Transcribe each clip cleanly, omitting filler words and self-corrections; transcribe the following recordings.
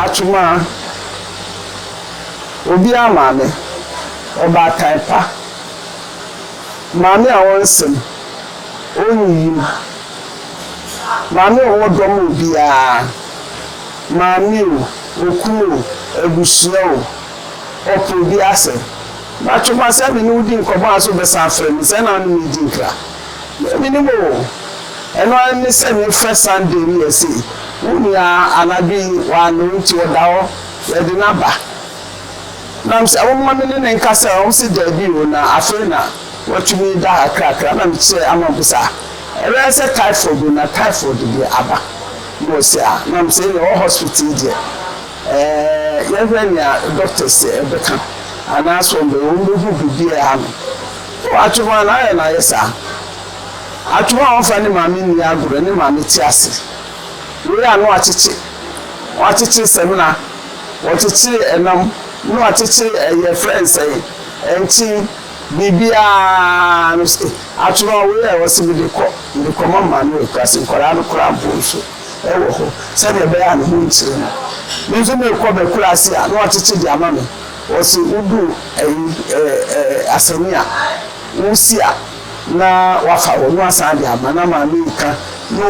Atwomaa obi amane Obaapanin pa maame a wonsem onyiyim maame o dom obi a maame o okuno ebusua o opo bi ase Atwomaa se me no di nkomo aso be sanfre mi se na no mi di nkra minimo eno ani se me first Sunday mi ese unia anabi wa no nti odawo ye di naba nam se awon me ne nkasa o se dabi o na afena watumi da akrakra na me se amabusa ebe se typhoid na typhoid bi aba mo se a nam se no hospital die ye venia doctor se ebeka ana so mbe o mbebu bibi e ha no Atwomaa na ya na yesa Atwomaa ofa ni maami ni agoro ni maami ti ase we anu achichi semina wachichi enam no achichi ye friends enti bibia no Atwomaa we e wose bi de ko mama no e kwase nkora no kora bonso e wo ho se be be ya no ntire no nso me ko be kura ase a no achichi di amame wose udu asania wusia na wafa wonu asande amana maami ka no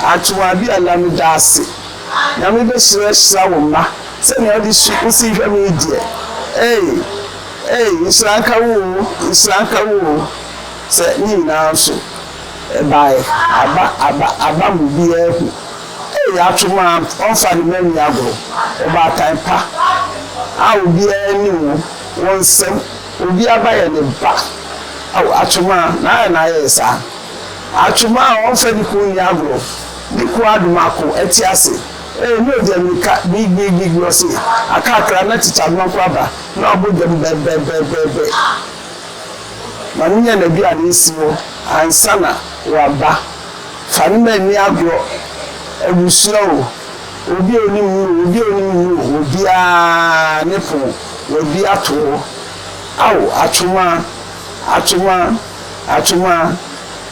Atwomaa bi alami dase na me be shira wo ma se me odi usi hwe me die isranka wo se ni na so bai aba mu bi ehu Atwomaa onfa ni memi agoro Obaapanin pa a obi ani wo wonsem obi abaye ne ba Atwomaa na yesa Atwomaa onfa ni ko ni agoro ni ko Adomako etiase no de mika big wose akakra na ticha no kwaba na obodem be manunya na bi ade siwo ansana waba fanima ni agoro ebusuo obi obi a nepo obi ato Atwomaa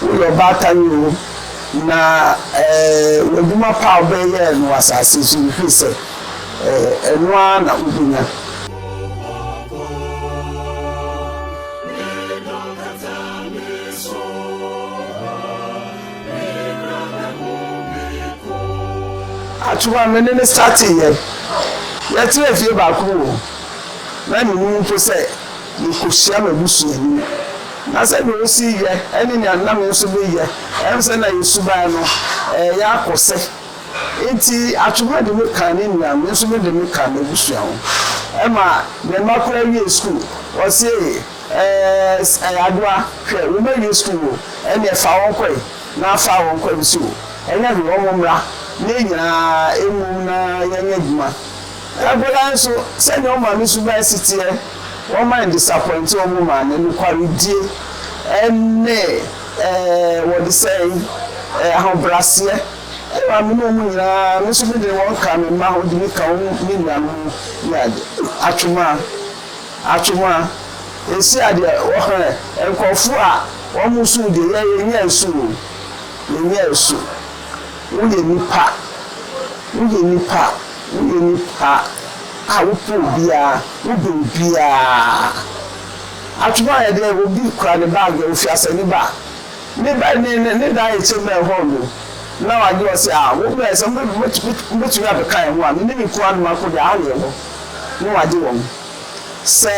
wo Obaapanin na waduma pa obeye no asase so hise eno na udunya Atwomaa menene starting ye tire fie ba ko wo na ni mu to se ni ko hia mabusu ni na se no si ye eni ni anam nso be ye se na yesuba no ya akose enti Atwomaa de me kan ni nyam nso be de me kan mabusu ho ma me makora wi school o se adoa hwe we ma wi school eni e fa won koi na fa won koi bi so enya bi won mra ne nyina emu na yenya djuma agola nso se ne o ma mi suba city e won mind disappoint o mu ma ne kwari die enne what they say ahobrase wa mi no mu nyina mi so bi de won ka me ma ho di ka won mi nua no ya Atwomaa esi ade wo hre enkofu a won musu de yenya esu uye nipa a wupo bia wubu bia Atwomaa ye de obi kura ne bag ofi asani ba ne da eche me ho no na wa de o se wo be se mo tu ya be kan ho a ne mi ko anu mako de a ye ho ne wa de won se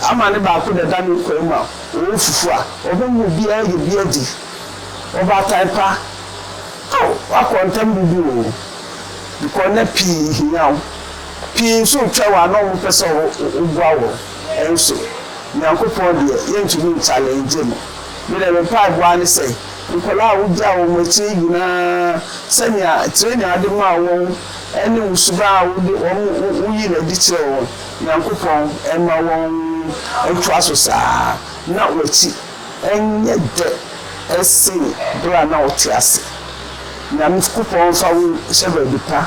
amane ba ko de da ni ko ma o fufu a obi mu bia ye bia di Obaapanin pa wakontem bibi o because na pi hiaw pi so twa no mo pese ogwa wo enso nyankopon de yentumi challenge mo me de pa gwa ni say nkola wugya wo machi gina sanya training ade ma wo eni usuba wo de wo yi na di kire wo nyankopon ema wo etwa so saa na wachi enye de esi bra na otiase na mfukupon fa wo shebe bipa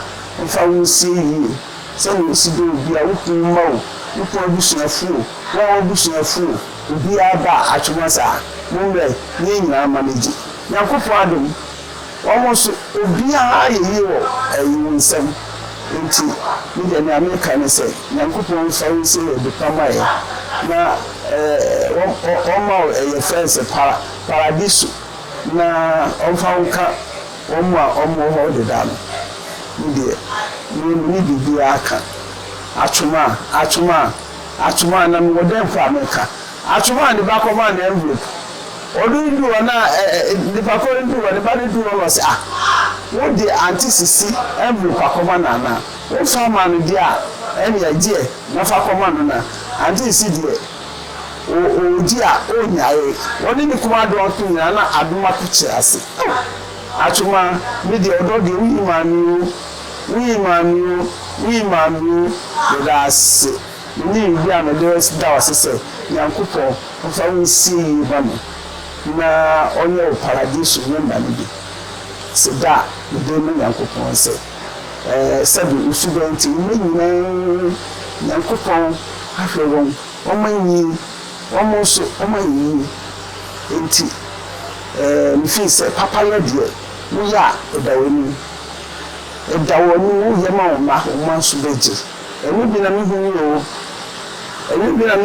fa wo si yi se wo si do bia wo kuma wo wo abusuafu wo abusuafu bia ba Atwomaa sa mo mre nyina manage yakopon adom almost obiara ye wo ayi nsem nti me de America ne say Nyankopɔn fa nsi e de pamaye na o fence paradiso na onfa nka omo ho de da no de ni bibi aka Atwomaa na me woden for America Atwomaa ne ba koma na envelope odu ndu na the pakori ndu wa the ba ndu wa say what the Auntie Cici envelope akoma na wo fa ma no dia ene agie na fa koma no na Auntie Cici die o dia o nyae woni ni kuma do otu na adoma picture ase Atwomaa me de odo de wi mami das ni bi amedes da wasese Nyankopɔn fa nsi ba no na onye paradiso ne ma ni bi se da de me Nyankopɔn se sabi usubenti me nyina Nyankopɔn afre won omanyi omoso omanyi enti mi fi se papa ye de wo ya edawoni wo ye ma o ma so beje eni bi na mi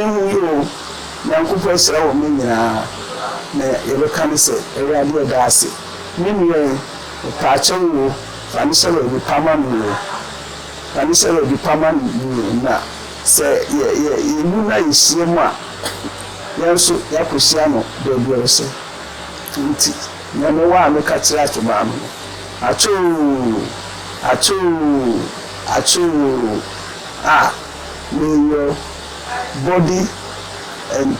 hu yo Nyankopɔn sra wo me nyina na yebeka ne se ewade da ase minwe paachewo faniselo bi pamanu na se ye nuna yihie mu a yenso yakosia no de biere se nti na me wa me ka kira Atwomaa no may your body and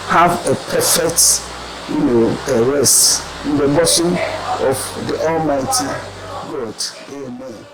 have a perfect, rest in the bosom of the Almighty God. Amen.